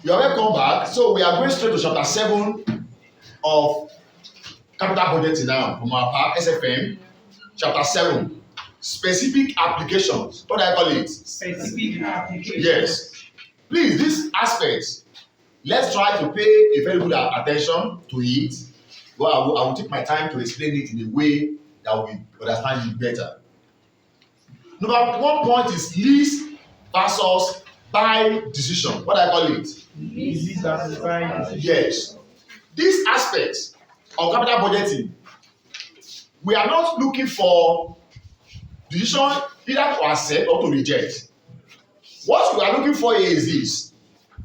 You are welcome back. So we are going straight to chapter 7 of capital budgeting now from our part SFM. Chapter 7. Specific applications. What do I call it? Specific applications. Yes. Please, these aspects, let's try to pay a very good attention to it. But I will take my time to explain it in a way that we understand it better. Number one point is lease versus buy decision. What do I call it? Leases versus buy. Yes. These aspects of capital budgeting, we are not looking for decision either to accept or to reject. What we are looking for here is this: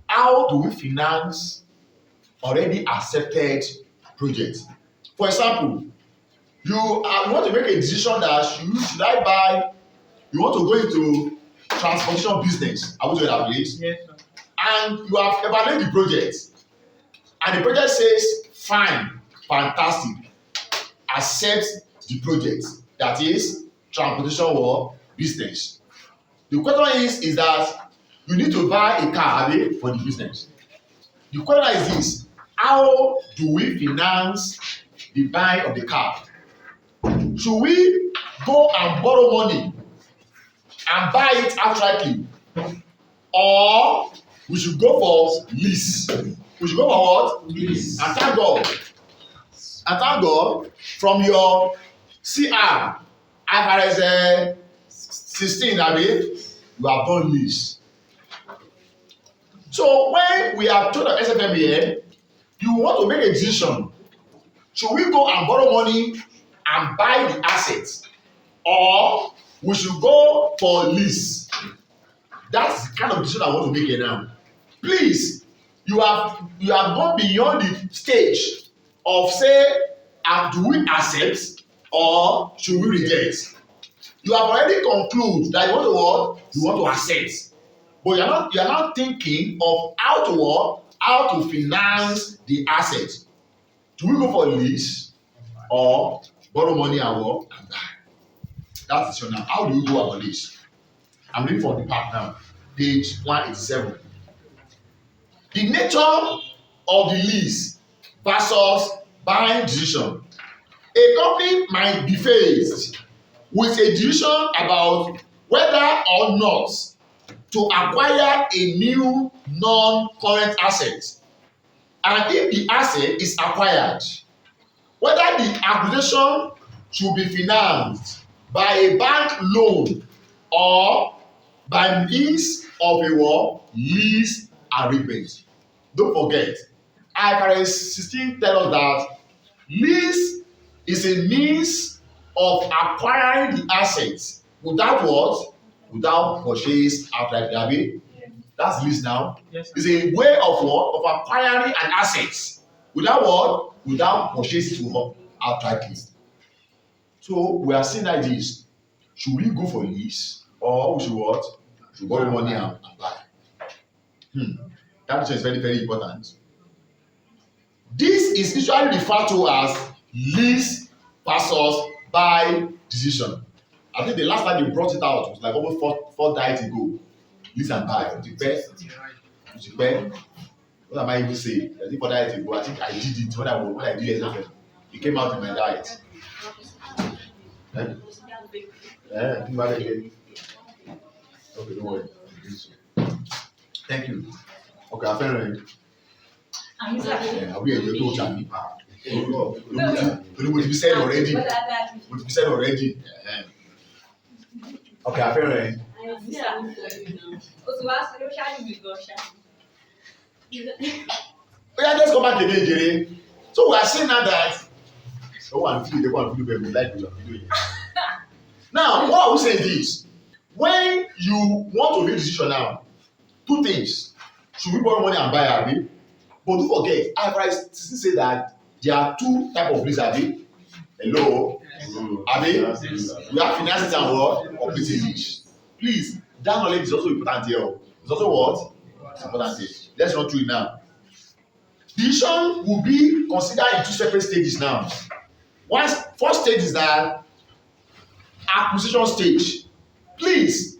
how do we finance already accepted projects? For example, you want to make a decision that should I buy, you want to go into transportation business, are we doing that place? Yes, sir. And you have evaluated the project, and the project says fine, fantastic, accept the project, that is transportation or business. The question is that you need to buy a car for the business. The question is this: how do we finance the buying of the car? Should we go and borrow money and buy it outrightly, or we should go for lease? We should go for what? Lease. And thank God from your CR IFRS 16, you have done lease. So when we are told at SFM here, you want to make a decision: should we go and borrow money and buy the assets, or we should go for lease? That's the kind of decision I want to make here now. Please, you have gone beyond the stage of say, do we accept or should we reject? You have already concluded that you want to what? You want to accept, but you are not thinking of how to what? How to finance the asset. Do we go for lease or borrow money and what? And buy? That's it. Now, how do you go about this? I'm reading for the part now, page 187. The nature of the lease versus buying decision. A company might be faced with a decision about whether or not to acquire a new non-current asset, and if the asset is acquired, whether the acquisition should be financed by a bank loan or by means of a lease arrangement. Don't forget, IFRS 16 tells us that lease is a means of acquiring the assets without what? Without purchase outright. That's lease now. Yes, it's a way of what? Of acquiring an asset without what? Without purchase to outrightly. So we are seeing like this: should we go for lease or we should what? Should borrow money and buy? That is very, very important. This is usually referred to as lease versus buy decision. I think the last time they brought it out was like almost four decades ago. Lease and buy. What am I even saying? I think 4 decades ago, I think I did it when I did it. It came out in my diet. Okay, don't worry. Thank you. Okay, I feel it. We are your daughter. What you said already. What you said already. Okay, I feel it. Let's go back again, Jerry. So we are saying now that now, what I will say is this: when you want to make a decision now, two things: should we borrow money and buy Abi? But don't forget, IFRS say that there are two types of lease, Abi. Hello, Abi. We have finances and what? Operating lease. Please, that knowledge is also important here. It's also what? It's important here. Let's run through it now. Decision will be considered in two separate stages now. First stage is that acquisition stage. Please,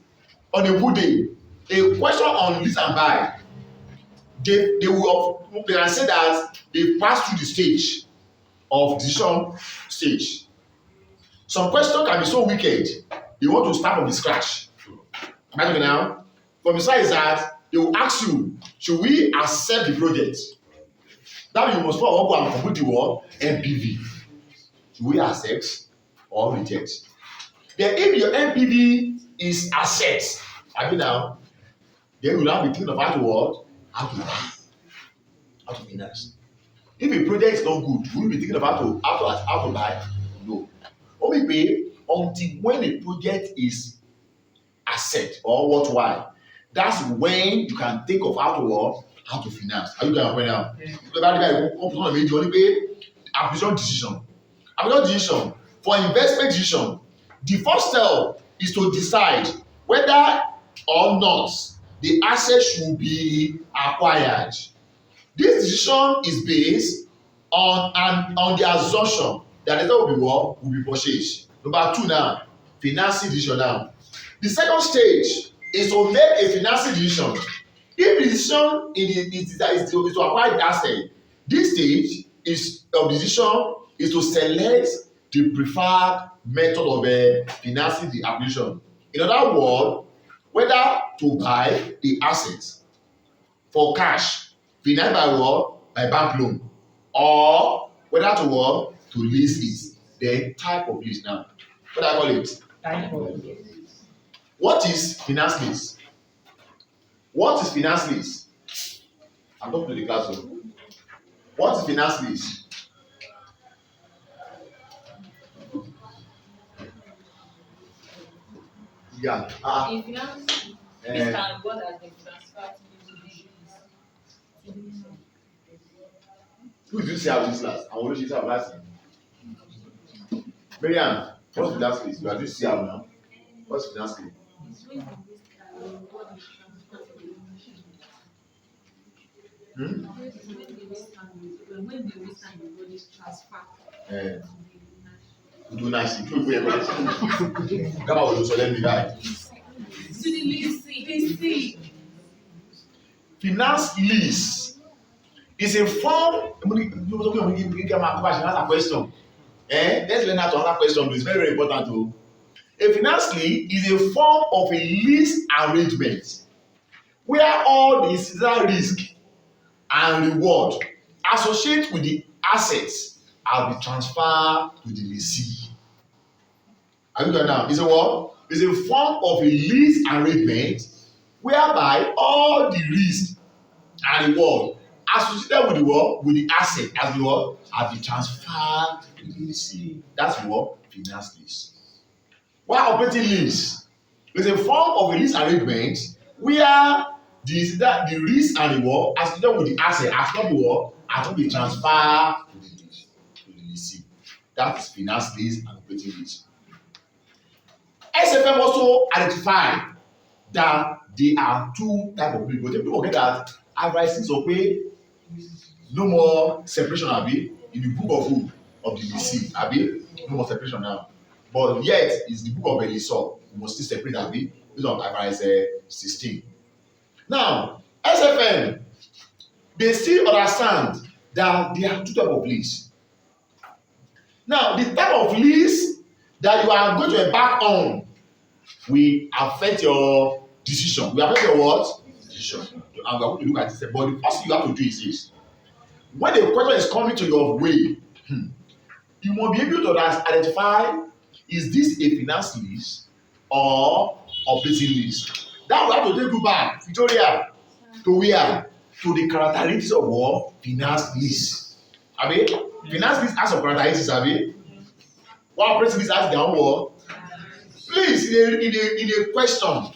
on a good day, a question on lease and buy. they can say that they pass through the stage of decision stage. Some question can be so wicked, they want to start from the scratch. Am I talking now? From the side is that they will ask you, should we accept the project? That means you must go and complete the word MPV. Should we accept or reject? Then if your MPV is accept, I mean now, then you will now be thinking of how to what? How to finance. If a project is not good, will you be thinking of how to buy? No. Only pay until when a project is accept or worthwhile. That's when you can think of how to finance. Are you going to now? Only pay acquisition decision. Acquisition decision for investment decision. The first step is to decide whether or not the asset should be acquired. This decision is based on the assumption that the asset will be purchased. Number 2 now, financing decision now. The second stage is to make a financing decision. If the decision is to acquire the asset, this stage of decision is to select the preferred method of financing the acquisition. In other words, whether to buy the assets for cash, financed by what? By bank loan, or whether to lease it. Then type of lease now. What do I call it? Type of lease. What is finance lease? What is finance lease? I'm talking to the classroom. What is finance lease? Yeah. In finance, this can what has been transferred to the lease. Who did you say have this last? I want to see have last. Marianne, what's finance lease? You are doing CR now. What's finance lease? When the waste and the body is transferred. Do nice. Do it for come on, so let me die. To the leasing. Finance lease is a form. Ask a question. Let's learn how to answer question. It's very, very important too. A finance lease is a form of a lease arrangement where all the necessary risk and reward associated with the assets are be transferred to the lessee. Are you going now? It's a what? It's a form of a lease arrangement whereby all the risk and reward associated with the what? With the asset as the what? Have been transferred to the lessee. That's what finance lease. While operating lease is a form of a lease arrangement where the risk and reward associated with the asset has not been transferred to the lessee. That is finance lease and operating lease. SFM also identify that there are two types of people. But people forget that advices of pay no more separation abi in the book of who? Of the lessee abi no more separation now. But yet it's the book of Elisor. You must still separate abi based on advice 16. Now SFM they still understand that there are two types of lease. Now the type of lease that you are going to embark on will affect your decision. Will affect your what? Decision. And we are going to look at it. But the first thing you have to do is this. When the question is coming to your way, you must be able to identify, is this a finance lease or operating lease? That will have to take you back, Victoria, to where? To the characteristics of what? Finance lease. Abi? Finance lease has some characteristics, abi? What operating lease has their own what? Please, in a question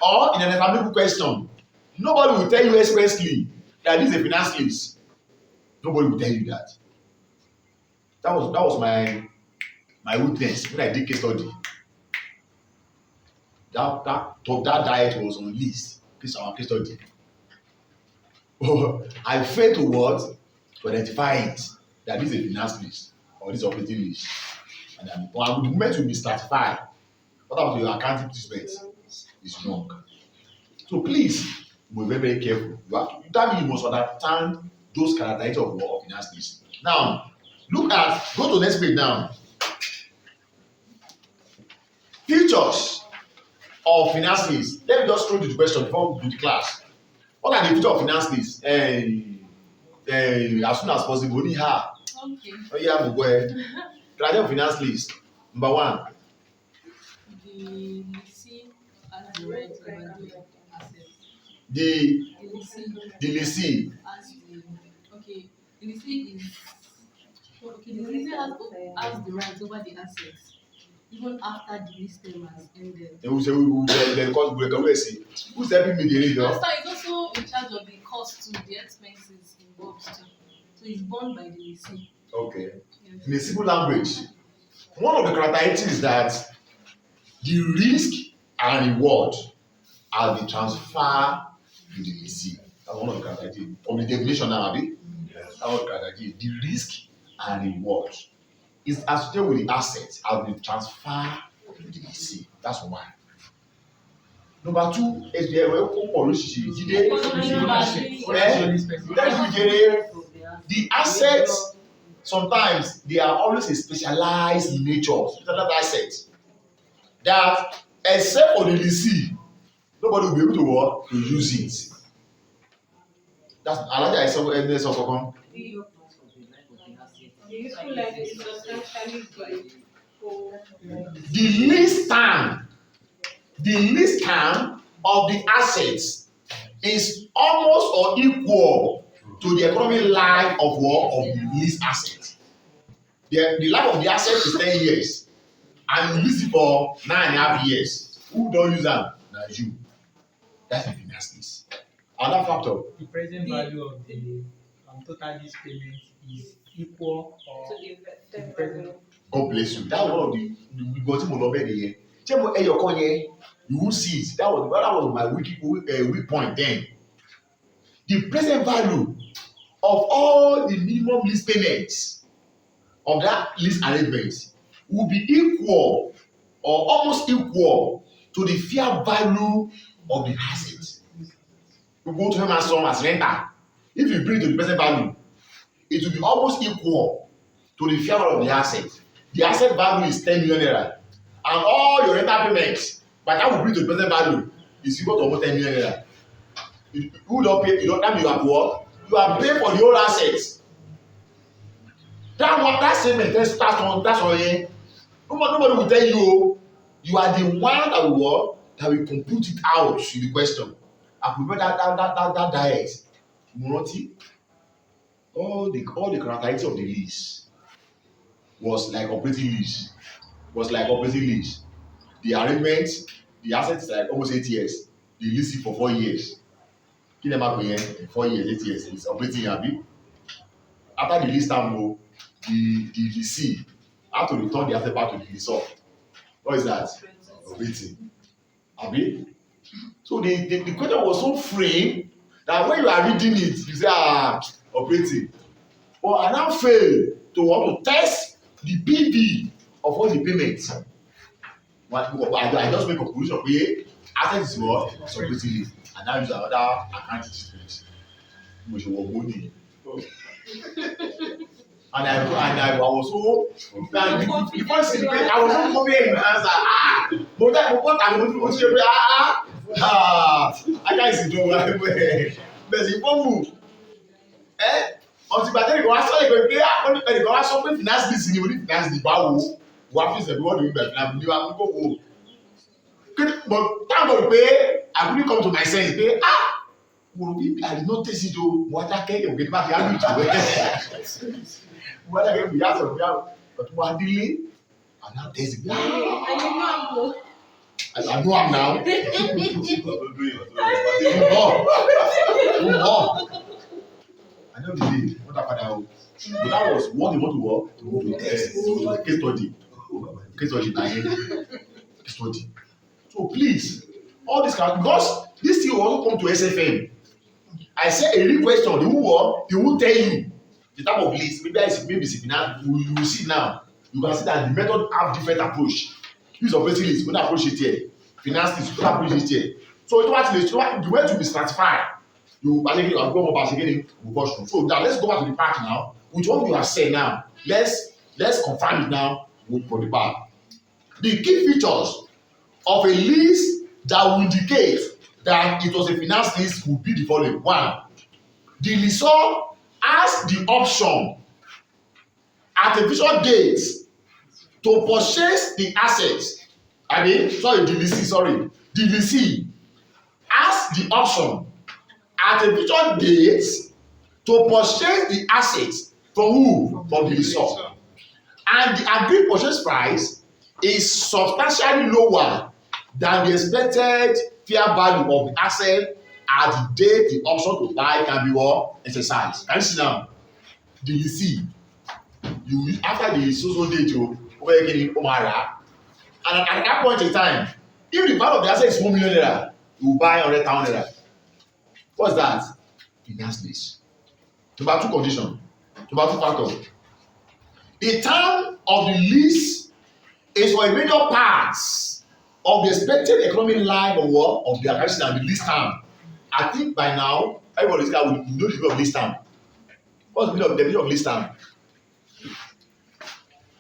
or in an academic question, nobody will tell you expressly that this is a finance lease. Nobody will tell you that. That was my witness when I did case study. That diet was on list. This is our case study. I failed to what? To identify it that this is a finance lease or this is operating lease. And then the moment will be stratified. What about your accounting treatment is wrong. So please, You must be very careful. You have to, that means you must understand those characteristics of what finance lease. Now, go to the next page now. Features of finance lease. Let me just throw the question before we do the class. What are the features of finance lease? As soon as possible, only her. Okay. Oh yeah, we go ahead. Criteria of finance lease. Number one. The leasing has the right over the asset. The The leasing leasing. has the okay. The leasing is okay. The leasing has the right over the assets even after the lease term has ended. They will say who's helping me the reader? Master is also in charge of the cost too, the expenses involved too. So it's borne by the leasing. Okay. Yes. In a simple language, one of the characteristics is that the risk and reward are the transfer to the leasing. That's one of the characteristics. From the definition now, Abi? Yes. That's one of the characteristics. The risk and reward is associated with the assets and the transfer to the leasing. That's one. Number two is the the assets. Sometimes they are always a specialized nature, specialized assets that, except for the leasing, nobody will be able to work to use it. That's another evidence of income. The lease term of the assets is almost or equal to the economic life of the lease asset. The life of the asset is 10 years and you lease it for 9.5 years. Who don't use them? Na you. That's the finance lease. Another factor. The present value of the total lease payment is equal or to the present. God bless you. That one of the here. You will see it. That was my weak point then. The present value of all the minimum lease payments of that lease arrangement will be equal or almost equal to the fair value of the asset. You go to him as renter. If you bring to the present value, it will be almost equal to the fair value of the asset. The asset value is 10 million naira, and all your rental payments, by the time we bring to the present value, is equal to almost 10 million naira. Who don't pay? That means you have what? You have paid for the whole assets. That statement that's on here. Nobody will tell you. You are the one that will compute it out in the question. I prepare that diet. Moroti, all the characteristics of the lease was like operating lease. The arrangement, the assets like almost 8 years. The lease it for 4 years. Give them up again 4 years, 8 years. It's operating happy. After the lease term, the leasee have to return the asset back to the lessor. What is that? Operating. Abi? So the question was so framed that when you are reading it, you say, operating. But I now fail to want to test the PV of all the payments. I just make a conclusion. Asset is what? It's operating. And now use another account treatment. Which was money. And I was so the first thing I was so confident in my answer. But that what I'm going to say, I can't see no but if move. Until by then you go ask you go ask something finance this you need finance the bawo. What is the what do you mean by you are go home. But thank God pay I really come to my sense pay I did not taste it though. What I can get back here to what I can be asked but what delay and now taste it. I know I'm now. I know the day. What happened? But that was what they want to work to test. It was a case study. Case study. So please, all this because this thing will also come to SFM. I say a real question. They will tell you the type of list. Maybe you will see now. You can see that the method have different approach. Use operating list, you can approach it here. Finance list, you can approach it here. So it was the way to be stratified. You basically are going about again. So now let's go back to the part now. With what you have said now, let's confirm it now for the part. The key features of a lease that will indicate that it was a finance lease will be the following. One, the lessor has the option at a future date to purchase the assets. The lessee has the option at a future date to purchase the assets from who? From the lessor. And the agreed purchase price is substantially lower than the expected fair value of the asset at the date the option to buy can be what? Exercised. Can you see now? The lessee, you after the so date you over again omara, and at that point in time, if the value of the asset is 1 million naira, you will buy 100,000 naira. What's that? Finance lease. Number 2 condition. Number 2 factor. The term of the lease is for a major part of the expected economic life of what? Of the acquisition and the lease term. I think by now, everybody will know the meaning of lease term. What's the meaning of lease term?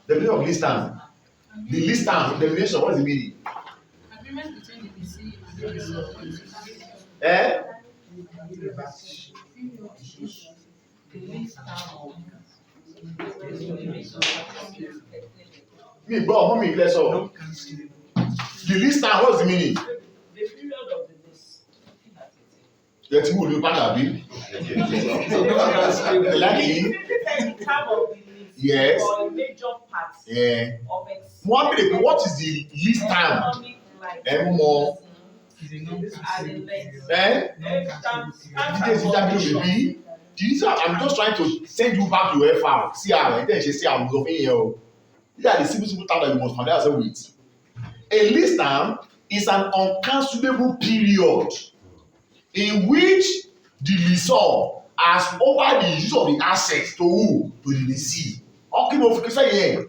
The meaning of lease term. The lease term, definition, what is the meaning? Agreement between the lessee and the lessor. The lease term. Me, bro, me, let's all. The lease term, what's the meaning? The period of the lease. Yet you will back a bit. Like The term of the lease. Yes. For a major part Yeah. of its What is the lease term? economic life. More. And I'm just trying to send you back to FR. See how and then she say I'm going here. These are the simple terms that you must familiar yourself with. A lease term is an uncancelable period in which the lessor has over the use of the assets to who? To the lessee. Okay, but say here,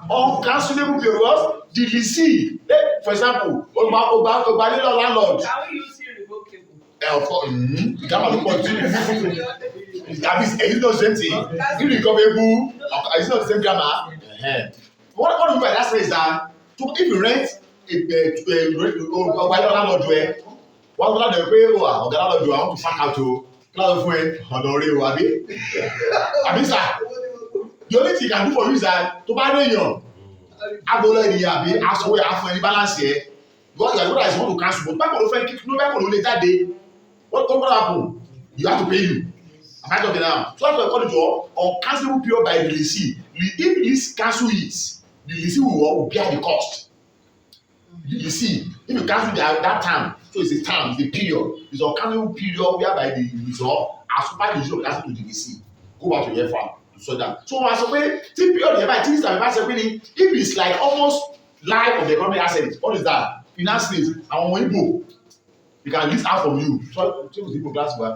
uncancelable period. The lessee, for example, landlord. Can we use irrevocable? Of course, you can't look at it. Is it not the same thing? Irrevocable, is it not the same grammar? What you mean by that phrase is that if you rent a landlord where one landlord pay or the landlord I want to pack out to landlord friend honore o abi sir, the only thing he can do for you is that to buy your agolo ènìyàn àbí aṣọwó àfún ẹni balance yẹ because you are want to cancel but bákan ló fẹ́ kí ló bẹ́ẹ̀ kọ́ ló lè jáde what happen you have to pay you am I talking now so that's why according to uncancelable period by the lessee if lease cancel it the lessee will bear the cost the lessee if you cancel that term so it's a term it's a period it's uncancelable period whereby the lessor as super the issue of cancel to the lessee go back to your farm. So wọ́n sọ pé tí period yẹn báyìí tí ìsàmì bá ṣe pé ni if it's like almost life of the economic asset what is that finance lease àwọn ọmọ Igbo they can lease out from you so ṣé kò sí Igbo class wa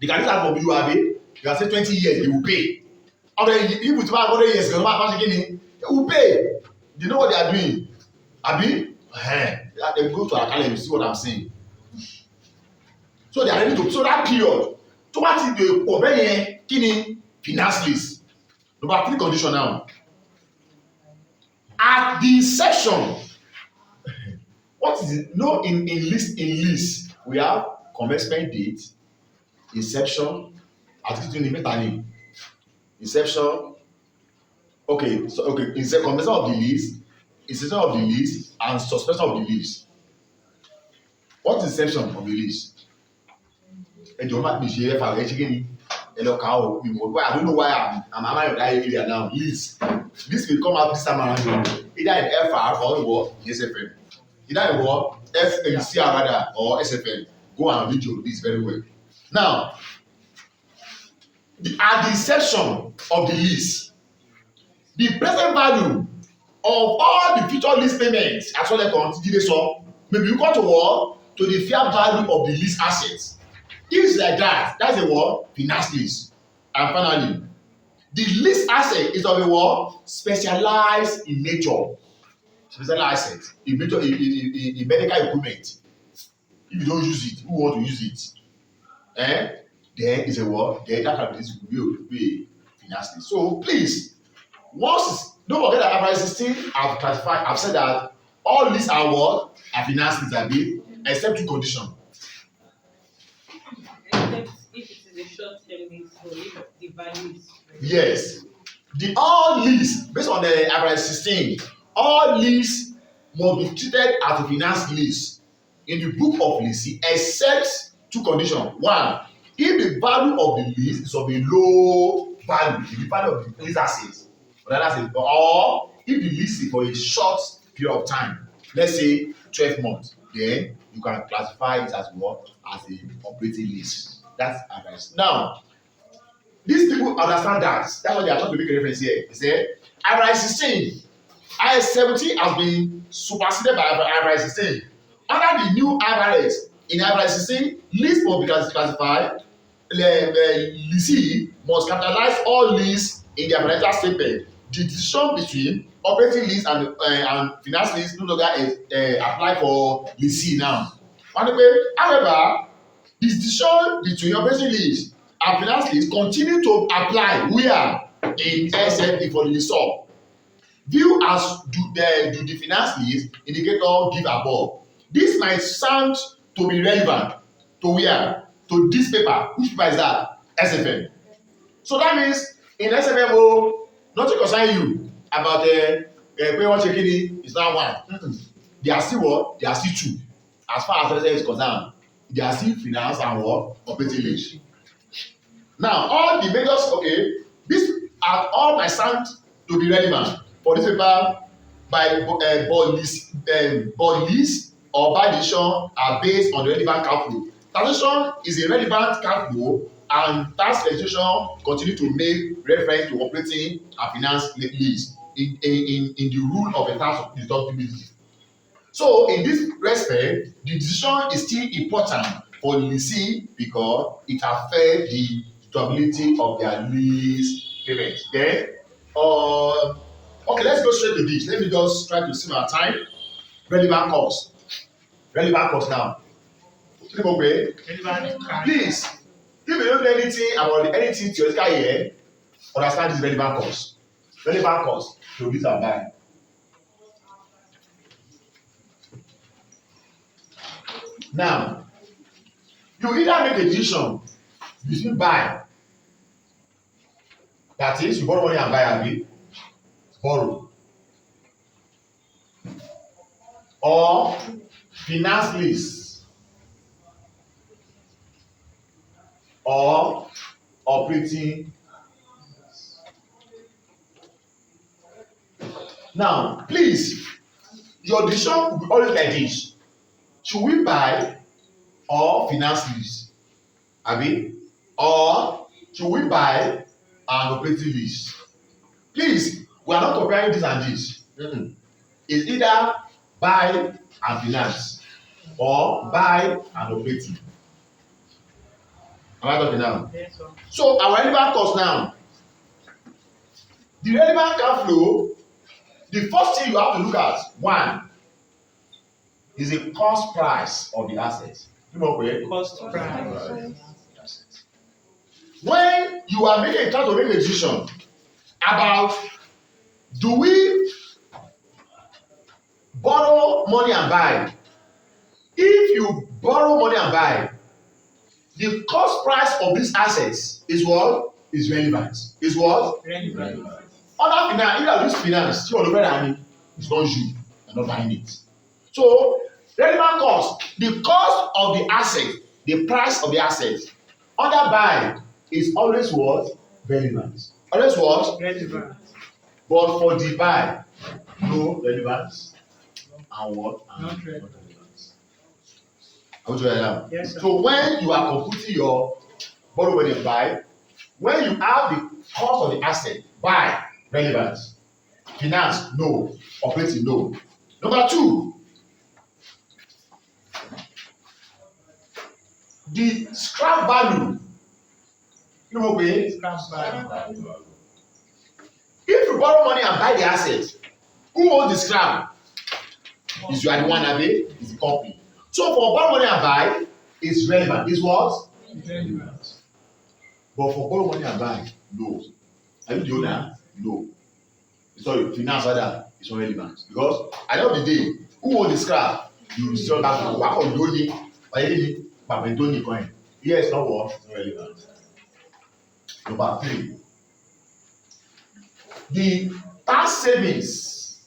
they can lease out from you abi you can say 20 years they will pay ọ̀rẹ́ if it's about 100 years kò máa ṣe kí ni they will pay they know what they are doing abi they go to our calendar you see what I'm saying so they are ready to so that period tó bá ti dè pọ̀ bẹ́ẹ̀ yẹn kí ni. Finance lease. Number 3 condition now. At the inception, what is it? No, in lease, we have commencement date, inception, inception. Okay, so commencement of the lease, inception of the lease, and suspension of the lease. What is inception of the lease? I don't know why I'm in that area now. Lease. This will come out this time around. Either in FR or in SFN. Either in what? FMCR rather or SFN. Go and read your list very well. Now, at the inception of the lease, the present value of all the future lease payments as well as maybe you go to what? To the fair value of the lease assets. If it's like that, that's a what? Finance lease. And finally, the lease asset is of a what? Specialized in nature. Specialized asset in medical equipment. If you don't use it, who want to use it? Then it's a what? Then that capitalism will be able to pay financially. So please, don't forget that IFRS 16 I've classified, I've said that all leases are what? Are financially except two conditions. Except if it is a short-term lease, or if the value is Yes. The all lease, based on the IFRS 16, all lease must be treated as a finance lease in the book of leasing, except two conditions. One, if the value of the lease is of a low value, if the value of the lease assets, or if the lease is for a short period of time, let's say 12 months, then you can classify it as what? As an operating lease. That's IFRS. Now, these people understand that. That's why they are trying to make a reference here. They say IFRS 16, IFRS 17 has been superseded by IFRS 16. Under the new IFRS, in IFRS 16, lease must be classified. Leasing must capitalize all lease in their financial statement. The decision between operating lease and finance lease no longer apply for leasing now. However, the decision between operating lease and finance lease continue to apply where in SFE for the lessor. View as do the finance lease indicator give above. This might sound to be relevant to where? To this paper. Which paper is that? SFM. So that means in SFM, not to concern you about pay one checking is not one. They are still what? They are still two. As far as SFM is concerned, they are still finance and what? Operating lease. Now, all the majors, this are all my sound to be relevant for this paper by lease or by decision are based on the relevant cash flow. Taxation is a relevant cash flow, and tax legislation continue to make reference to operating and finance lease in the rule of the tax deductibility. So in this respect, the decision is still important for leasing because it affects the stability of their lease payment. Then, okay, let's go straight to this. Let me just try to save our time. Relevant cost. Relevant cost now. Please, if you don't know anything about anything theoretical here, understand this relevant cost. Relevant cost to this and buy. Now, you either make a decision between buy, that is, you borrow money and buy abi, borrow, or finance lease, or operating. Now, please, your decision will be always like this. Should we buy or finance lease? Abi? Or should we buy an operating lease? Please, we are not comparing this and this. It's either buy and finance or buy and operating. Am I talking now? Yes, sir. So our relevant cost now. The relevant cash flow, the first thing you have to look at, one, is the cost price of the asset. Cost price. When you are trying to make a decision about do we borrow money and buy? If you borrow money and buy, the cost price of these assets is what? Is relevant. Is what? Relevant. Other finance, either this finance, you are it's not you, you're not buying it. So, relevant cost, the cost of the asset, the price of the asset, under buy is always what? Relevant. Always what? Relevant. But for the buy, no relevance. And what? And Not relevant. I want to hear that. Yes, sir. So when you are computing your borrow money and buy, when you have the cost of the asset, buy, relevance. Finance, no. Operating, no. Number two, the scrap value. You know what? Scrap value. If you borrow money and buy the asset, who owns the scrap? Is you are the one, Abi? Is the company. So for borrow money and buy, it's relevant. It's what? Relevant. But for borrow money and buy, no. Are you the owner? No. Sorry, finance rather, it's not relevant. Because at the end of the day, who owns the scrap? You sell that to what you don't need, but you need, but you don't need coin. Here it's not what? It's not relevant. Number 3. The tax savings.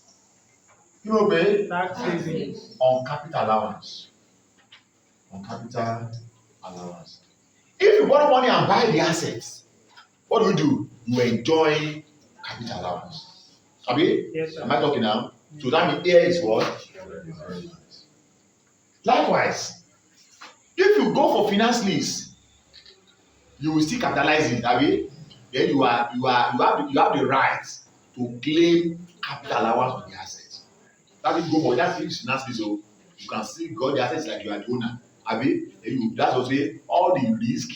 You know, pay Tax savings. on capital allowance. On capital allowance. If you borrow money and buy the assets, what do? You enjoy capital allowance. Abi? Yes, sir. Am I talking now? So that means here is what? Likewise, if you go for finance lease, you will still capitalize it, Abi? Then you have the right to claim capital allowance on the assets. That is go for that finance lease, so you can still got the assets like you are the owner, Abi? That's what say all the risk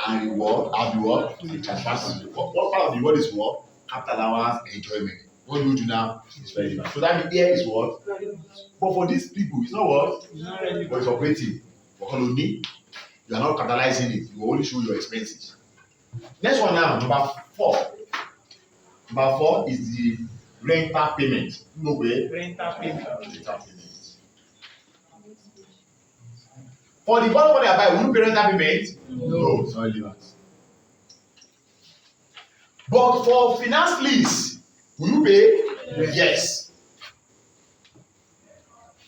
and reward are the what? The transfer. What part of the reward is what? Capital allowance enjoyment. What do you do now? It's very different. So that means here is what? But for these people, it's not what? It's not relevant. But it's operating. For colony, you are not capitalizing it. You only show your expenses. Next one now, number 4. Number 4 is the rental payment. No way. Rental payment. Rental payment. For the borrow money I buy, will you pay rental payment? No, it's not relevant. But for finance lease, will you pay? Yes.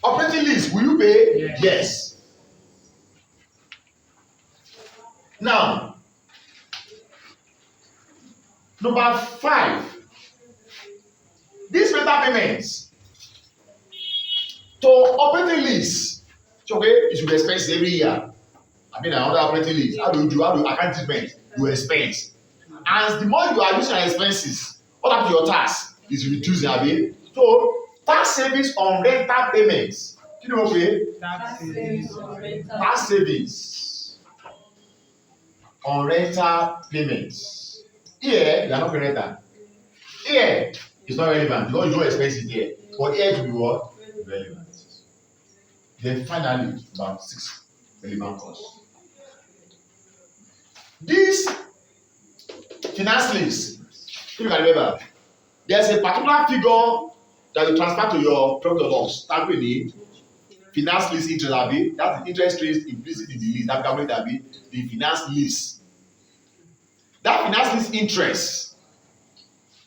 Operating lease, will you pay? Yes. Now, number 5. These rental payments to operating lease, okay, it should be expenses every year. I mean, another operating lease. How do you do? How do you account treatment? You expense. As the more you are using your expenses, what happens to your tax is reducing, abi? So tax savings on rental payments. You know, okay? Tax savings. Tax savings on rental payments. Here, you are not paying rental. Here, it's not relevant because you don't expense it here. But here, it will be what? Relevant. Then finally, about 6 relevant costs. This finance lease, if you can remember, there's a particular figure that you transfer to your profit or loss. That will be finance lease interest, abi. That's the interest rate implicit in the lease. That calculate abi the finance lease. That finance lease interest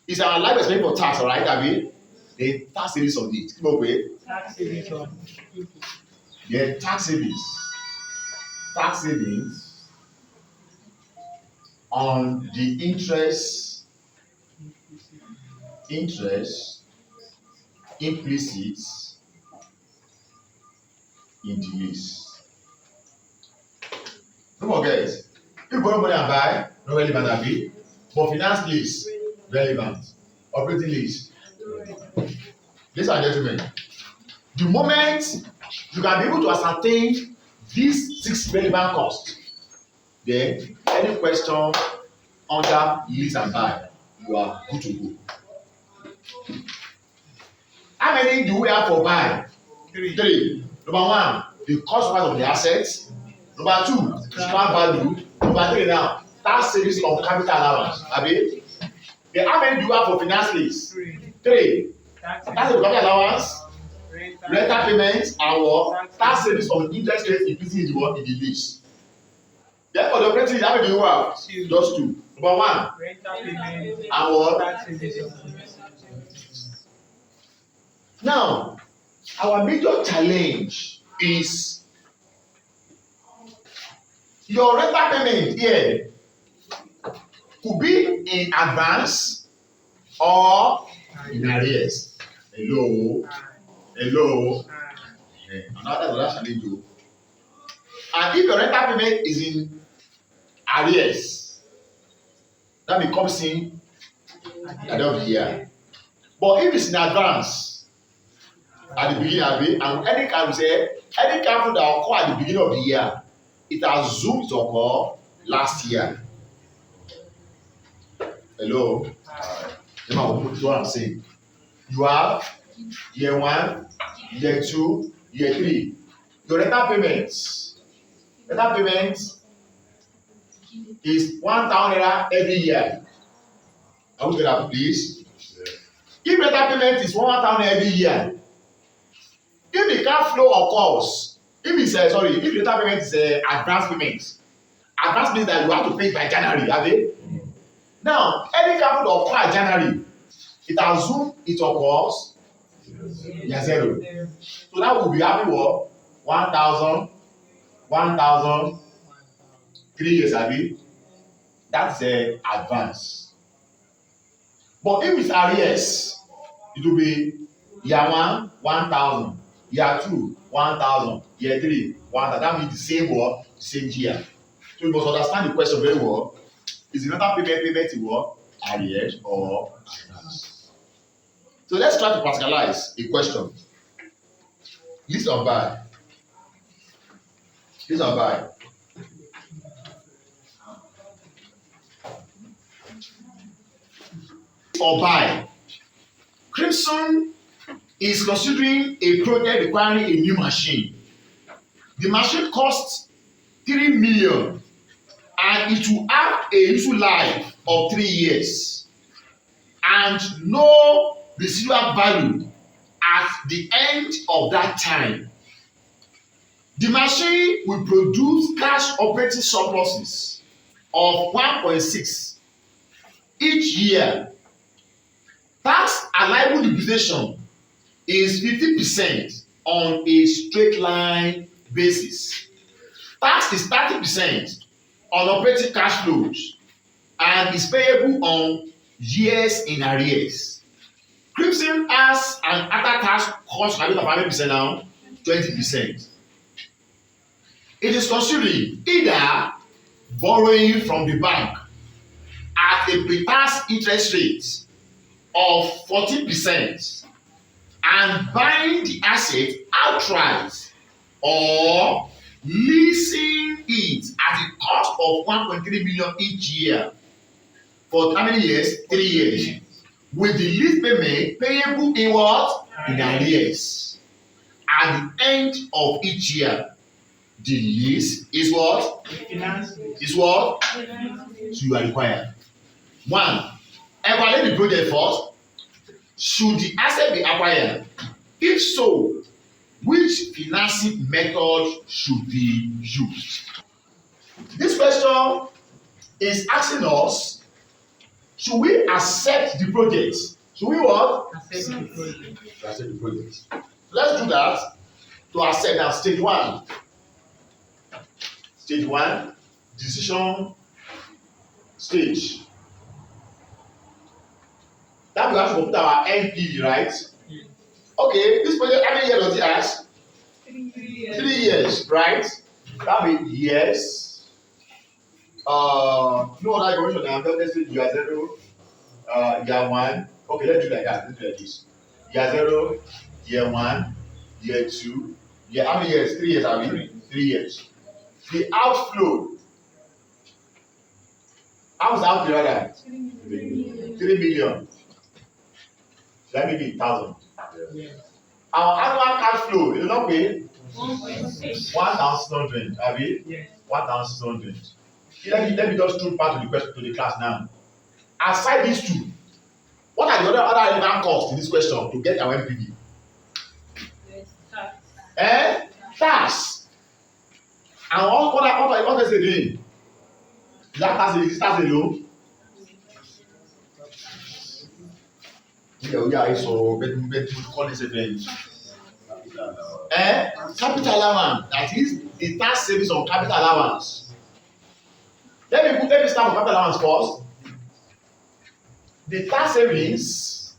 is our life expense for tax, alright, abi? The tax savings on it. Come up with Tax savings on. the tax savings. Tax savings on the interest implicit in the lease. Don't forget, if you borrow money and buy, not relevant, abi. For finance lease, relevant. Operating lease. Ladies and gentlemen, the moment you can be able to ascertain these 6 relevant costs, then any question under lease and buy, you are good to go. How many do we have for buy? 3. Number 1, the cost price of the assets. Number 2, the stock value. Number 3 now, tax savings on capital allowance. Abi? Then how many do you have for finance lease? 3. Tax savings on capital allowance, rental payments, and what? Tax savings on interest rate implicit in the lease. Then for the operating lease, how many do you have? Just 2. Number 1, Rental payment. and what? Tax savings on. Now, our major challenge is your rental payment here could be in advance or in arrears. Hello. Another challenge o. And if your rental payment is in arrears, that becomes in at the end of the year. But if it's in advance, at the beginning of it, and any kind that occur at the beginning of the year, it has zoomed to occur last year. Hello? Remember what I'm saying. You have year 1, year 2, year 3. Your rental payment is 1,000 naira every year. Are we together, please? If rental payment is 1,000 every year, if the cash flow occurs, if rental payment is advance payment means that you have to pay by January, have you? Now, any cash flow occur January, it assumes it occurs zero. So that will be having what? 1,000, 3 years, have you? That's advance. But if it's arrears, it will be year 1, 1,000, year 2, 1,000, year 3, 1,000. That means the same word, same year. So you must understand the question very well. Is the rental payment in what? Arrears or advance? So let's try to practicalize a question. Lease or buy? Lease or buy? Or buy. Crimson is considering a project requiring a new machine. The machine costs 3 million and it will have a useful life of 3 years and no residual value at the end of that time. The machine will produce cash operating surpluses of 1.6 each year. Tax allowable depreciation is 50% on a straight line basis. Tax is 30% on operating cash flows and is payable on years in arrears. Crimson has an after-tax cost of 5% now, 20%. It is considering either borrowing from the bank at a pre-tax interest rate of 14% and buying the asset outright or leasing it at a cost of 1.3 million each year for how many years? 3 years. With the lease payment payable in what? In arrears. At the end of each year, the lease is what? Is what? So you are required. 1. Evaluate the project first. Should the asset be acquired? If so, which financing method should be used? This question is asking us, should we accept the project? Should we what? Accept the project. Accept the project. Let's do that. To accept now, stage 1. Stage 1, decision stage. That we have to put our NPV, right? Yes. Okay, this project, how many years does it has? 3 years. 3 years, right? That means yes. No other information now. Let's say year 0, year 1. Okay, let's do like that. Let's do like this. Year 0, year 1, year 2. Year, how many years? 3 years, I mean? 3 years. The outflow. How was the outflow rather? 3 million. That may be 1,000. Yes. Our annual cash flow, you know, pay 1.6. 1,600. Have you? Yes. 1,600. Let me just throw back to the question to the class now. Aside these two, what are the other relevant costs in this question to get our NPV? There's tax. Tax. And what is it doing? Is that tax alone? Yeah, so but call this again. Capital allowance. That is the tax savings on capital allowance. Let me start with capital allowance first. The tax savings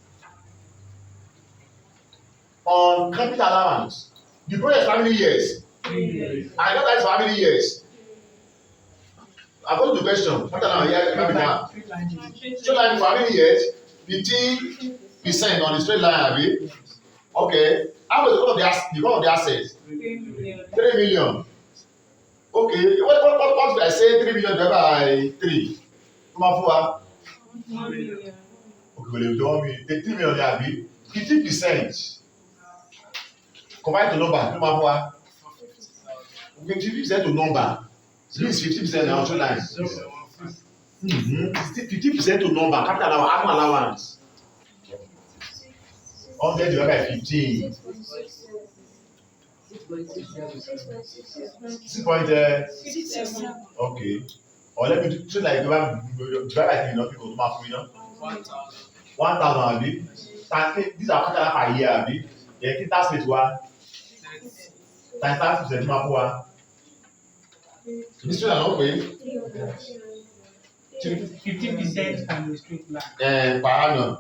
on capital allowance. The project is how many years? 3 years. I know that is for how many years? According to the question, capital allowance here can be done. Straight line for how many years? 15% on the straight line, abi? Okay. How much the cost of the assets? 3 million. 3 million. Okay. What did I say? 3 million divided by 3. Come on, for 1 million. okay, well, you don't mean 3 million there, abi? 50%. Combine to number. Come on, 50% to number. This 50% now, 2 lines. 50% to number, capital allowance, annual allowance. 100 divided by 15. 6 point, okay. Or let me do like divide by 3, not equal to math, 1,000, abi. These are capital per year, abi. Then tax rate wa times 30% ma fún wa. This one na pé 50% on the straight line. per annum.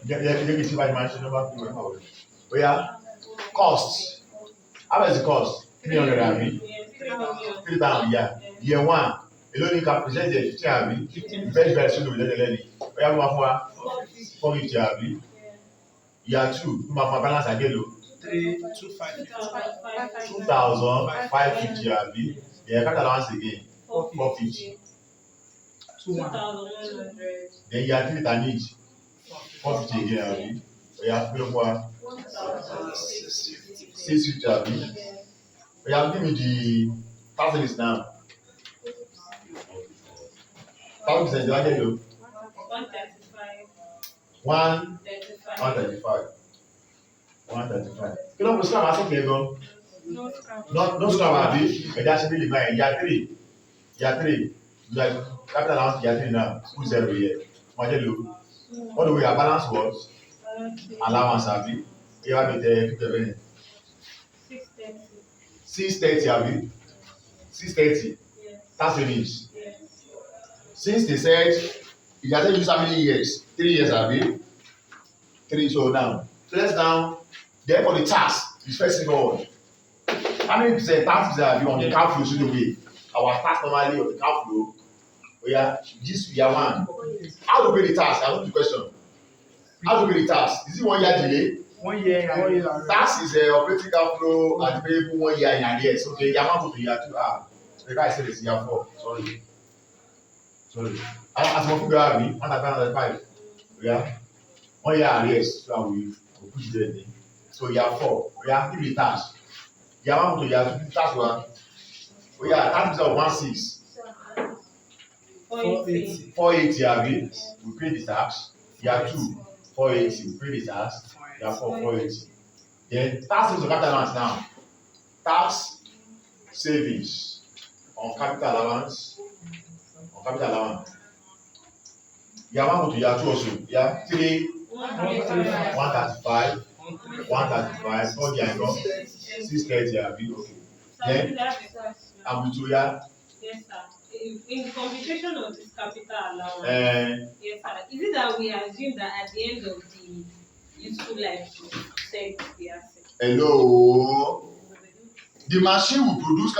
Jẹ́ kí n tí wáyé máa ń ṣe number 2 ẹ̀ máa wọlé. Oya, cost. How much is the cost? 300 abi. 3,000 year 1. Èló ni ká present yẹ 15 abi. First verse ṣe ló wí lẹ́lẹ́lẹ́ni. Oya mo máa fún wa 450 abi. Year 2 mo máa fún wa balance àgẹ́lò. 2,550 abi. Yeah, capital allowance again. 450. 2,100. Then year 3 ta need 450 again abi. Oya kí ló fún wa 650 abi. Oya give me the tax service now. 5% divided by 135. 135. Kí ló ń pèsè àwọn asọ́kè gan? No scrap abi. Ẹ̀dá ṣe bí lè báyìí. Year 3. Like capital allowance year 3 now. School 0 here. Wọ́n jẹ́ lo. All the way your balance was allowance abi. You have it 630 abi. 630. Tax savings. Since they said you have to use how many years? 3 years abi. 3 so now. So let's now. Therefore the tax is first of all. How many percent tax is there on the cash flow should be? Our tax normally on the cash flow. Oh yeah, this year 1. How to pay the tax? I know the question. How to pay the tax? Is it 1 year delay? 1 year. Tax is operating cash flow and payable 1 year in arrears. Okay, year 1 to year 2. The guy said it's year 4. Sorry. As for figure out me, 105. Yeah. 1 year arrears. So we push there. So year 4. Yeah, give me tax. Year 1 to year 2 tax 1. Oh yeah, tax of 16. 480 abi. We pay the tax. Year 2, 480. We pay the tax. Year 4, 480. Then tax is on capital allowance now. Tax savings on capital allowance. Year 1 go to year 2 also. Year 3, 135. 135. 4 year ago. 630 abi. Okay. Then I'm with you. Yes, sir. In the computation of this capital allowance, yes, sir. Is it that we assume that at the end of the useful life, we sell the asset? Hello. The machine will produce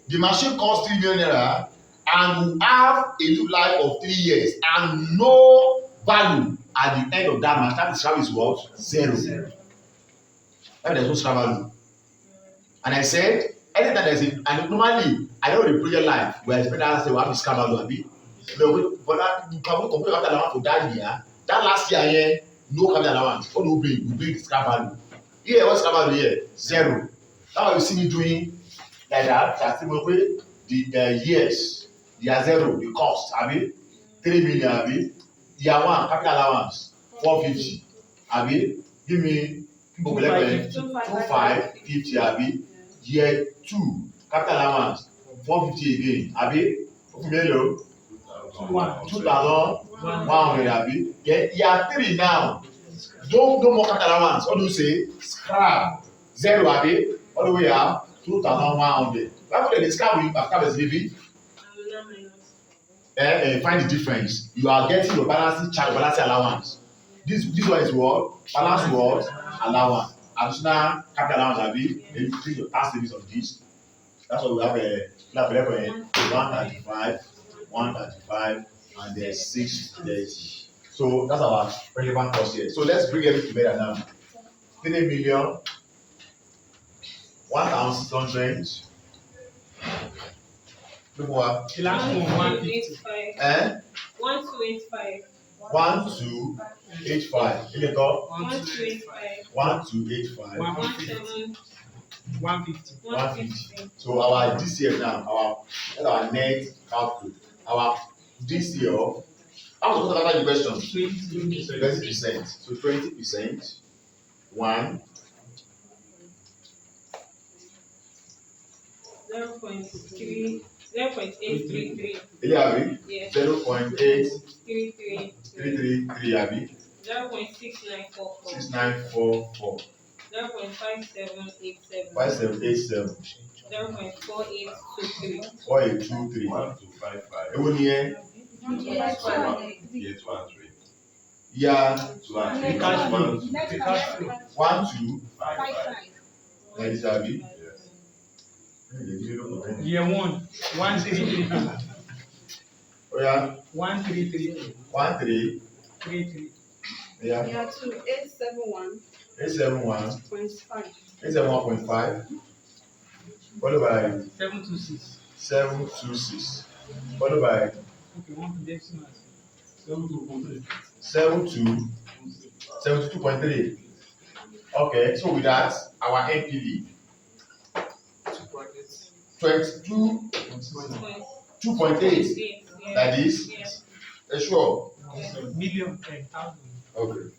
the machine costs 3 million naira and will have a new life of 3 years and no value at the end of that machine. That scrap is what? 0. There's no scrap value. And I said, anytime there's and normally I know the project life we expect that say we have scrap value abi. But that you can compare capital allowance for that year. That last year here, no capital allowance. What do we bring? We bring the scrap value. Here, what's scrap value here? 0. That's why you see me doing like that. That's the years. Year 0, the cost, abi 3 million, abi. Year 1, capital allowance 450, abi. Give me 2550, abi. Year 2, capital allowance 450 again, abi. Hello. 2,100, abi. Year 3 now. No more capital allowance. What do you say? Scrap 0, abi. All the way up 2,100. Why would they scrap you after the living? Find the difference. You are getting your balancing allowance. This one is what? Balance what? Allowance. Additional capital allowance, abi. Then you take your tax savings on this. That's why we have a 135, and there's 630. So that's our relevant cost here. So let's bring everything together now. 3 million, 1,600. Look what? The last one, 150. 1285. 1285. Ilé ẹ̀kọ́ 1285. 1285. 150. 150. So our DCF now, that's our net output. Our DCF, I was going to answer the question. 20%. So 20%. 1. 0.833. Ilé àbí? Yes. 0.8333 333. àbí? 0.6944. 6944. 0.5787. 5787. 0.4823. 4823. 1255. Èwo ni ẹ? Yeah, 213. Yeah. The cash flow. The cash flow. 1255. Ẹ ti àbí? Yes. Year 1, 133. Ó yá. 133. 13. 33. Yeah. Yeah, 2, 871. 871. 0.5. 871.5. Followed by 726. 726. Followed by Okay, 1 decimal. 72.3. Okay, so with that, our NPV 2.8. That is, Yes. sure. Million 10,000. Okay.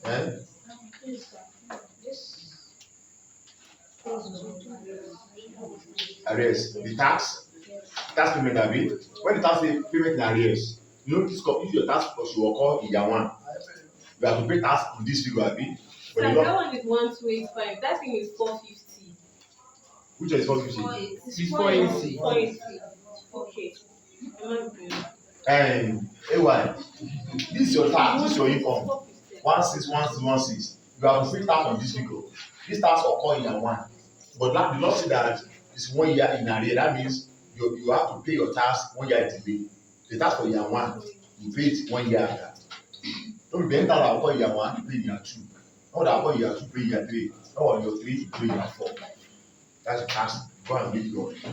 And arrears, the tax payment abi, when the tax payment in arrears, you know this if your tax plus you occur in year 1, you have to pay tax on this figure abi. So that one is 1285. That thing is 450. Which one is 450? It's 480. 480. Okay. And AY, this is your tax, this is your income. 161616. You have to pay tax on this figure. This tax occur in year 1. But the law say that it's 1 year in arrears. That means you have to pay your tax 1 year delay. The tax for year 1, you pay it 1 year after. Don't be enter that occur in year 1, you pay in year 2. No that occur in year 2, pay in year 3. No on your 3, you pay in year 4. That's the tax. Go and make your arrears,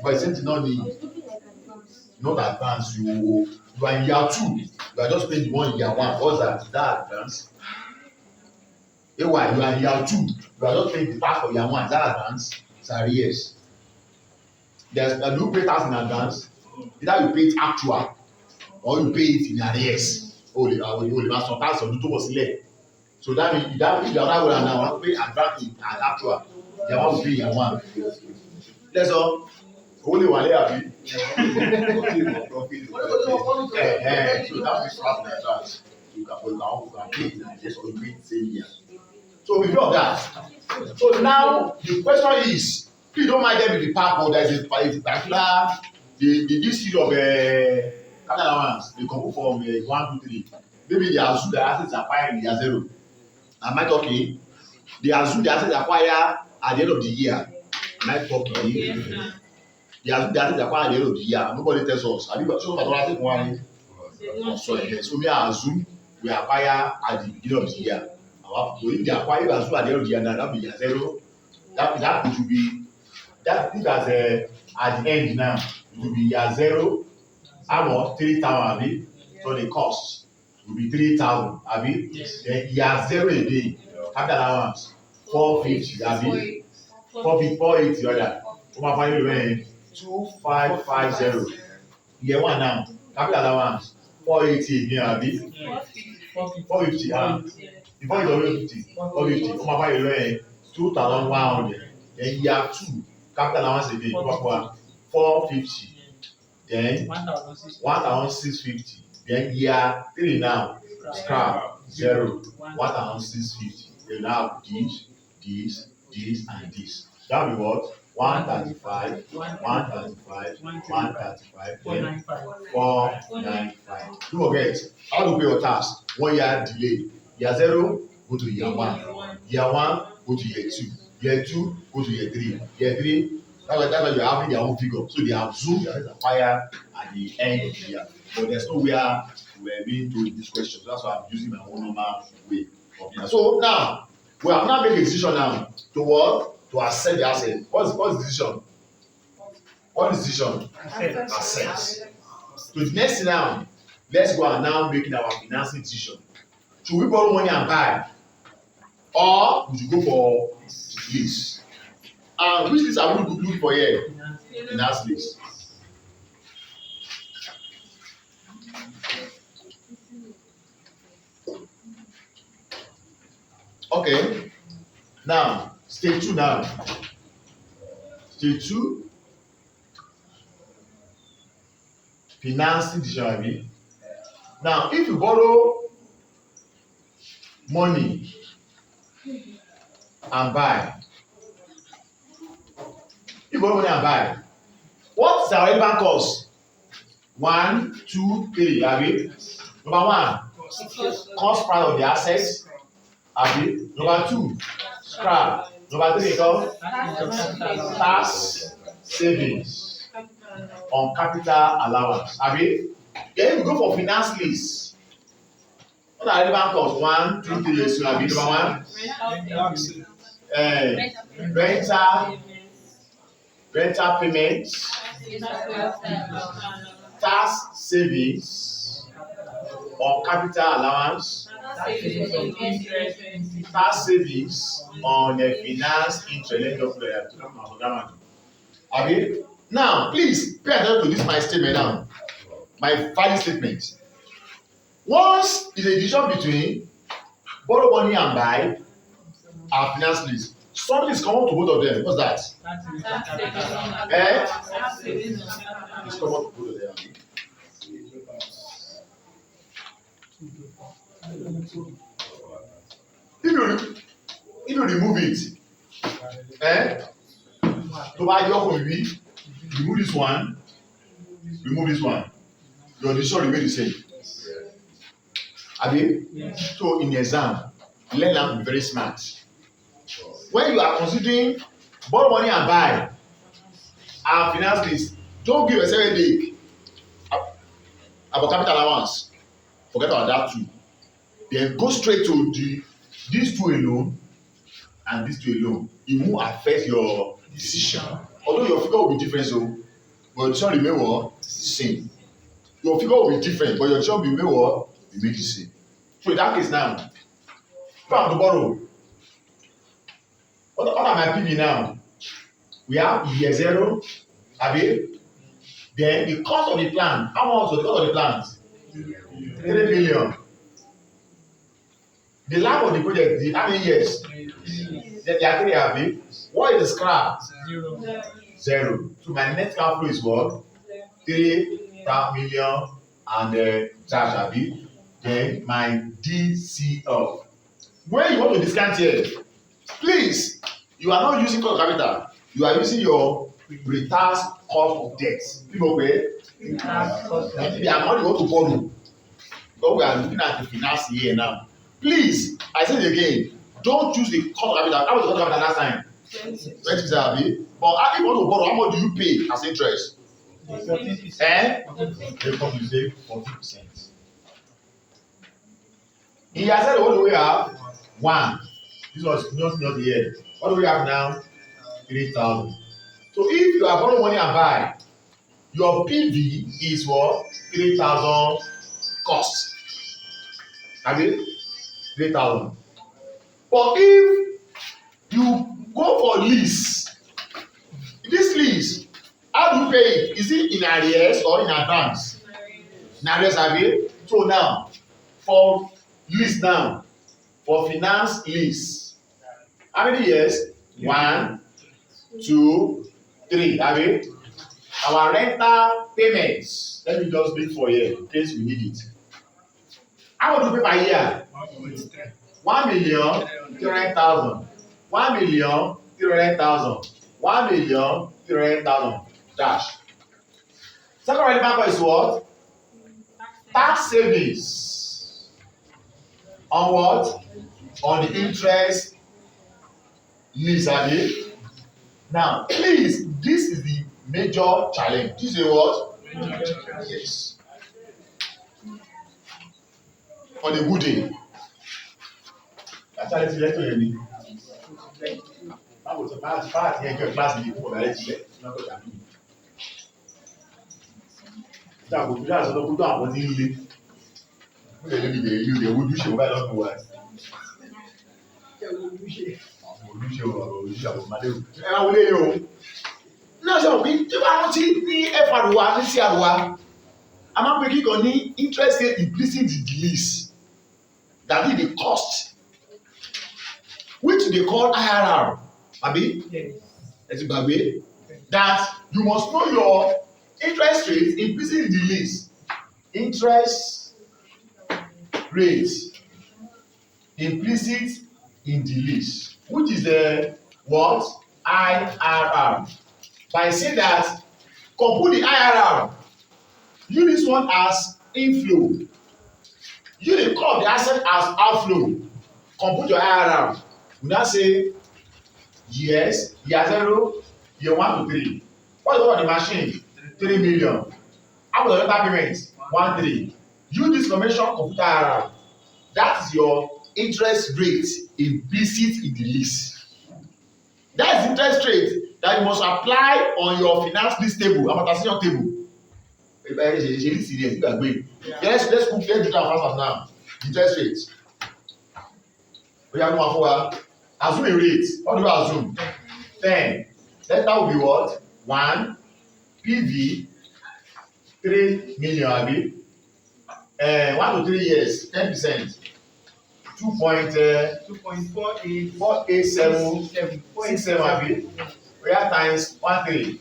but it's not not advance. You are in year 2. You are just paying the one in year 1. What's that? That advance. AY, you are in year 2. You are just paying the tax for year 1. That advance. It's arrears. There's a new pay tax in advance. Either you pay it actual or you pay it in arrears. Only some tax on the was late. So that means that if you are not now pay advance in actual, you want to pay year 1. That's all. Only one layer. So that is part of the tax. You can pay it and just pay the same year. So we know that. So now the question is, please don't mind them with the park or there is a particular this seed of capital allowance they come from 1, 2, 3. Maybe they assume the assets acquired in year 0. Am I talking? They assume the assets acquired at the end of the year. Am I talking? Yes, sir. They assume the assets acquired at the end of the year. Nobody tells us. Have you so what I one? So we assume we acquire at the beginning of the year. So if they acquire you assume at the end of the year, now that be year 0. That it will be that if as at the end now it will be year 0. How much? 3,000 so the cost will be 3,000 abi. Yes. Then year 0 again capital allowance 450 abi 480 rather. Over 2550. Year 1 now capital allowance 480 again abi 450 before you already 50 450 over 2,100. Then year 2 capital allowance again 450. Then 1,650. Then year 3 now scrap 0 1,650. Then now this and this. That will be what? 135, 135, 135, then 495. Don't forget how to pay your tax. 1 year delay. Year 0 go to year 1. Year 1 go to year 2. Year 2 go to year 3. Year 3 that's why you're having their own figure. So they assume that is acquired at the end of the year. But there's nowhere we're being told this question. So that's why I'm using my own normal way of doing. So now We have now made a decision now to what? To accept the asset. What's the decision? What is the decision? Accept. So the next thing now, let's go and now making our financing decision. Should we borrow money and buy? Or we should go for lease? And which lease are we looking for here? Finance lease. Okay. Now, stage 2 now. Stage 2. Financing decision. Now, if you borrow money and buy, what is our relevant cost? 1, 2, 3, abi? Number 1, cost price of the assets, abi? Number 2, scrap. Number 3, tax savings on capital allowance, abi? Then we go for finance lease. What are relevant costs? 1, 2, 3, so abi? Number 1, rental payments, tax savings on capital allowance, tax savings on finance interest. Okay? Now, please pay attention to this my statement now. My value statement. Once is a decision between borrow money and buy and finance lease. Something is common to both of them. What's that? It's common to both of them. If you remove it, to buy your home, remove this one, your decision remain the same. Abi? Yes. So in the exam, learn how to be very smart. When you are considering borrow money and buy and finance lease, don't give yourself a headache about capital allowance. Forget about that too. Then go straight to these two alone and these two alone. It won't affect your decision. Although your figure will be different, so but your decision remain what? Same. Your figure will be different, but your decision will remain what? Remain the same. So in that case now, if I have to borrow, what are my PV now? We have year 0, abi? Then the cost of the plant. How much was the cost of the plant? 3 million. The life of the project, how many years? They are 3, abi? What is the scrap? 0. So my net cash flow is what? 3 million and charge, abi? Then my DCF. When you want to discount here, please, you are not using cost of capital. You are using your pre-tax cost of debt. People pay. The amount you want to borrow. But we are looking at the finance here now. Please, I say it again. Don't use the cost of capital. How was the cost of capital last time? 20%. But if you want to borrow, how much do you pay as interest? 14%. They come to say 14%. In year 0, what do we have? 1. This was not here. What do we have now? 3,000. So if you are borrowing money and buy, your PV is what? 3,000 cost. Okay? 3,000. But if you go for lease, this lease, how do you pay it? Is it in arrears or in advance? In arrears, okay? So now, for lease now, for finance lease, how many years? 1, 2, 3. Abi? Our rental payments. Let me just bring for here in case we need it. How much do you pay per year? 1,300,000. 1,300,000. 1,300,000. Dash. Second relevant cost is what? Tax savings. On what? On the interest lease, abi? Now, please, this is the major challenge. This is a what? Yes. On a good day. Actually, let's hear me. part here your class be for direct here. Na ko ta mi. Ta ko bi aso to àwọn tí ń le. Mo le bi dey you dey would you why don't know why. Ojúṣe àwọn ọmọdé o. Ẹ máa wọlé yìí o. Náà sọ pé tí wọ́n rántí ní FR wa ní CR wa, a máa ń pè kíkan ní interest rate increasing the lease. That is the cost which they call IRR. Abi? Ẹ ti gbàgbé that you must know your interest rate increasing the lease. Interest rate implicit in the lease, which is the what? IRR. By saying that, compute the IRR. Use this one as inflow. Use the call the asset as outflow. Compute your IRR. We now say yes, year 0, year 1 to 3. What is the machine? 3 million. How much the total payment? 1 3. Use this information, compute IRR. That is your interest rate implicit in the lease. That is interest rate that you must apply on your finance lease table, amortization table. Let's do that fast now. Interest rate. We have one for assume a rate. What do you assume? 10. That will be what? 1 PV 3 million abi. 1 to 3 years, 10%. 2.487 abi. We have times 1 3.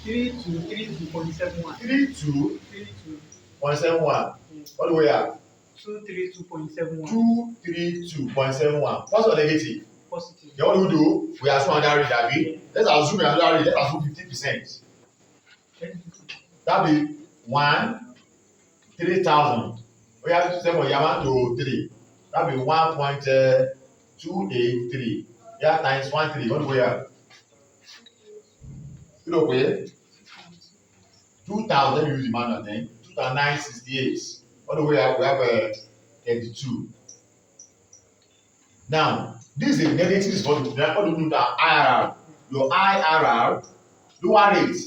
32.71. 32.71. What do we have? 232.71. 232.71. What's the negative? Positive. Then what do we do? We assume another rate, abi. Let's assume another rate. Let's assume 50%. That be 3,000. We have 7 1 to 3. That be 1.283. Yeah, times 1 3. What do we have? You know where? 2,000. Use the manual then. 2,968. What do we have? We have 32. Now, this is a negative volume. What do you do that? IRR. Your IRR, lower rate.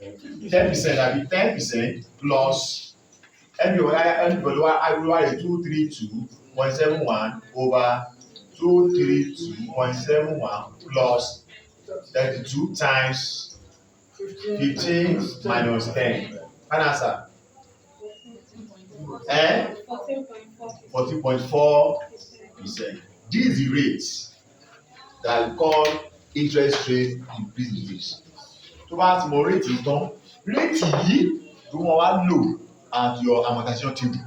10%. That be 10% plus. And your lower rate 232.71 over 232.71 plus 32 times 15 minus 10. Final answer. 14.4%. This is the rate that we call interest rate increase. Tó bá ti mọ rate tán, rate yìí ló wọ́n wá lò at your amortization table.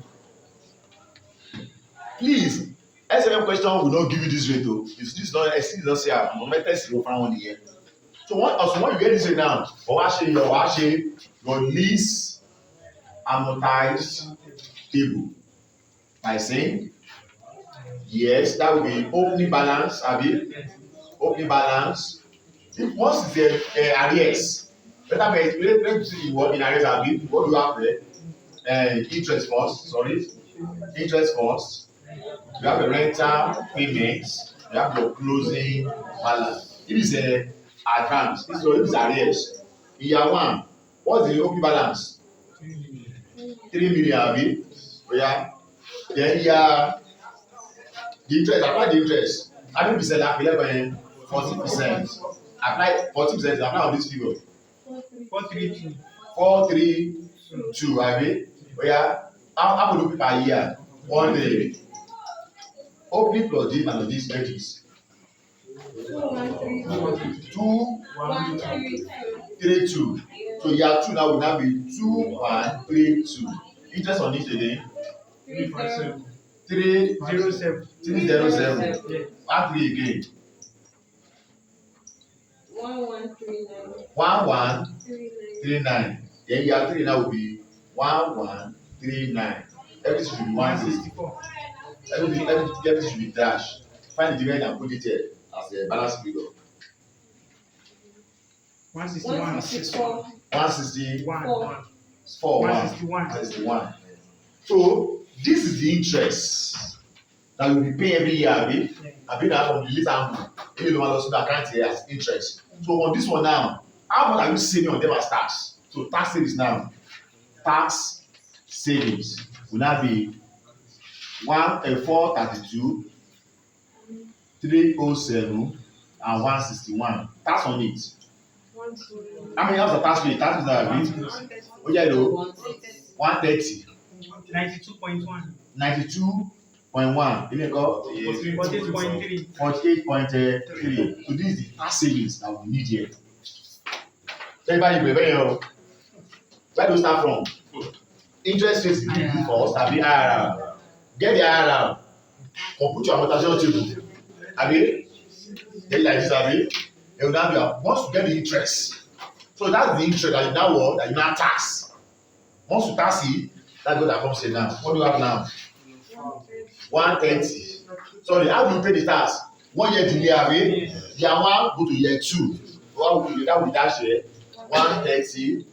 Please, SFM question will not give you this rate o. If this is not say I'm method 0 for 1 year. So when you get this rate now, wàá ṣe your lease amortized table by saying yes, that will be opening balance, abi opening balance. If once it's arrears, let's see what in arrears abi. What do you have there? Interest cost. Sorry, interest cost. You have a rental payments. You have your closing balance. It is a advance. This is arrears. In year 1, what's the opening balance? 3 million abi. Yeah. Then the interest, apply the interest. How many percent? 11%, 40%. Apply 40%. Apply on this figure. 432. Abi. Yeah. How much do you per year? 1 day. Opening plus this and this edges. 2,132. So year 2 now will now be 2,132. Interest on this again. 307. 1 3 again. 1139. Then year 3 now will be 1139. Everything should be 164. Everything should be dash. Find the dividend and put it here as a balance figure. 161. 161. So this is the interest that you will be paying every year, abi na from the lease angle, any loan loss to account here as interest. So on this one now, how much are you saving on them as tax? So tax savings now, tax savings will now be 432, 307 and 161. Tax on it. How many hours of tax rate? Tax is that oh yeah, 130. 92.1. 92.1. Then you go 48.3. 48.3. So this is the tax savings that we need here. Everybody, where do we start from? Interest rates is for us, abi IRR. Get the IRR. Put your amortization table. Abi, get like this, abi. You will now be once you get the interest. So that's the interest that you now want, that you now tax. Once you tax it, that's what that comes in now. What do you have now? 130. Sorry, how do you pay the tax? 1 year delay, abi. Year 1 go to year 2. What will you that with that share? 130,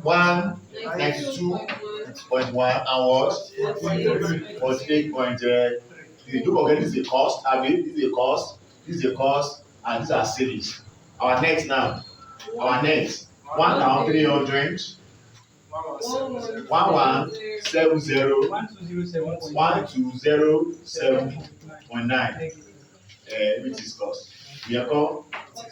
192.1 and what? 48.3. Don't forget this is a cost, abi. This is a cost. This is a cost, and these are savings. Our next now. Our next 1,300. 1170. 1207.9. Which is cost. We are called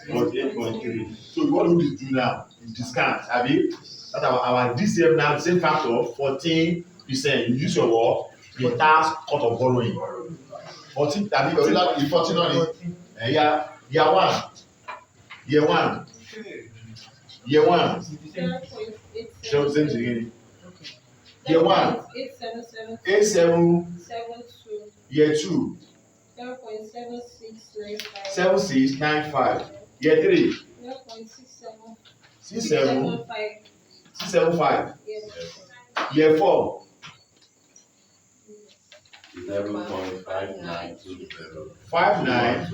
48.3. So what do we do now? Is discount, abi? That's our DCF now, the same factor, 14%. You use your work, your tax cut of borrowing. 14, abi, 14 on it. Yeah, year 1. Year 1. Year 1. Show same thing again. Year 1. 8772. Year 2. 7695. Year 3. 675. Year 4. 0.5920. 59.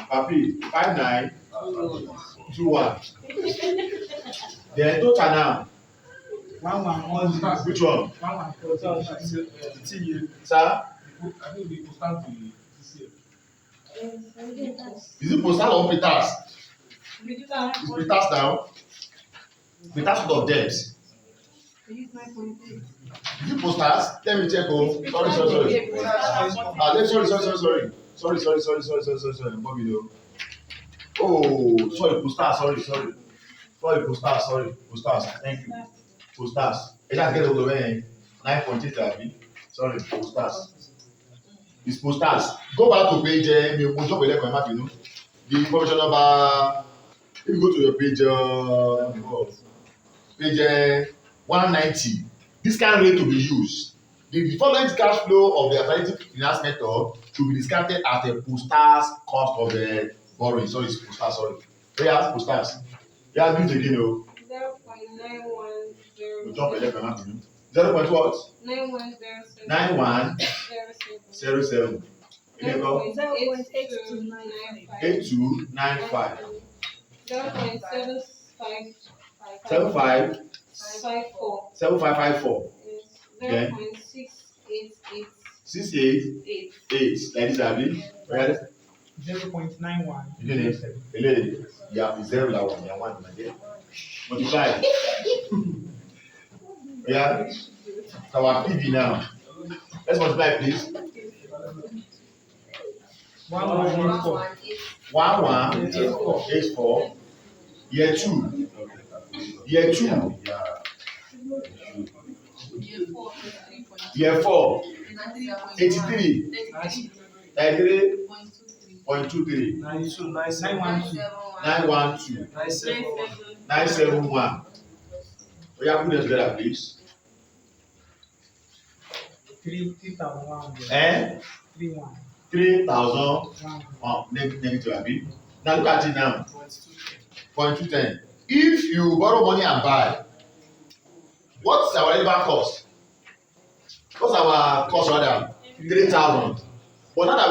Papi. 5921. Then total now. Which one? Sir? Is it postal or Peters? It's Peters now. Peters out of debt. Is it posters? Let me check. Oh, sorry. Bobby, no. Oh, sorry, posters. Posters. Thank you. Posters. It has get over 9.8. Sorry, posters. It's posters. Go back to page. The information number. If you go to your page, page 190. Discount rate to be used. The following cash flow of the alternative finance method should be discounted at a posters cost of the borrowing. Sorry, it's posters. Sorry. Yeah, posters. Yeah, do it again. 0.9107. Jump 0 point what? 9107. 9107. 8295. 0.7554. 7554. Yes. Okay. 0.688. 688. Like this, Abi. 0.91. Yeah, 0 that one. Yeah, 1 again. Multiply. Yeah. Our PV now. Let's multiply, please. 1184. Year 2. Year 2. Year 4. 83. 33.23. 912. 971. We are putting them together, please. 3,100. 3,000 negative, Abi. Now look at it now. 0.210. If you borrow money and buy, what's our relevant cost? What's our cost rather? 3,000. But now that we